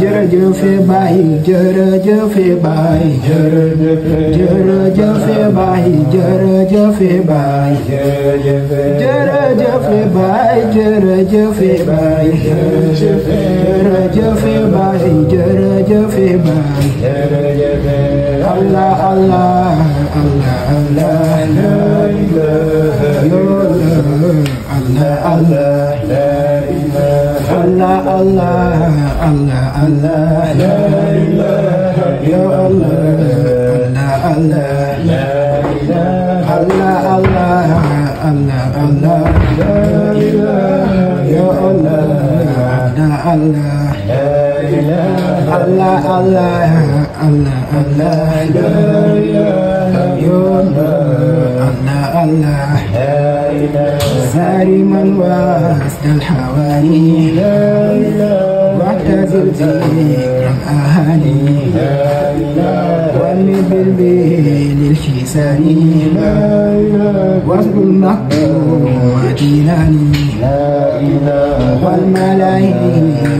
jërëjëf baay jërëjëf baay jërëjëf baay jërëjëf baay jërëjëf baay jërëjëf baay jërëjëf baay jërëjëf baay Allah Allah Allah Allah la ilaha illallah Allah Allah la ilaha Allah Allah Allah Allah la ilaha illallah Allah Allah Allah Allah Allah Allah la ilaha illallah Allah Allah Allah Allah Allah la ilaha illallah Allah Allah سارما واسد الحواني واعتزل ذكر الأهاني والمد بالبيل الحساني واسد المقبومات لاني والملاهي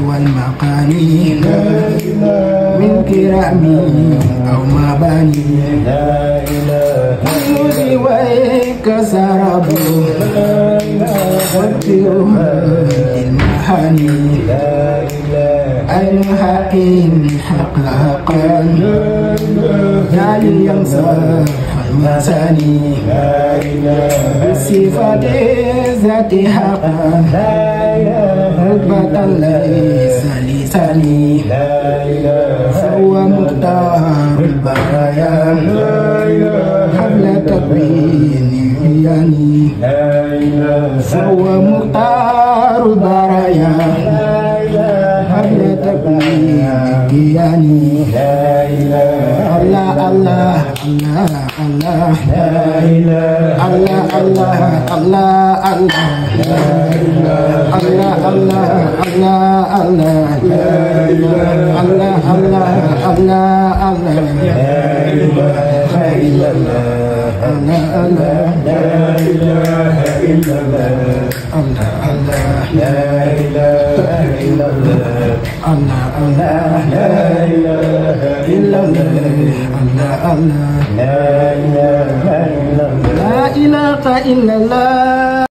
والمقاني من كرامي أو مباني كل ويك سرب واغفرها للمحاني أين حقين حق حقا جعل ينصح المساني بالصفات ذات حقا رتبة ليس لساني فهو مختار البرايا قبل تكوين عياني فهو مختار البرايا قبل تكوين عياني الله الله الله الله الله الله الله الله الله الله الله الله الله الله الله الله لا إله إلا الله الله الله لا إله إلا الله الله الله لا إله إلا الله الله الله لا إله إلا الله الله الله لا إله إلا الله لا إله إلا الله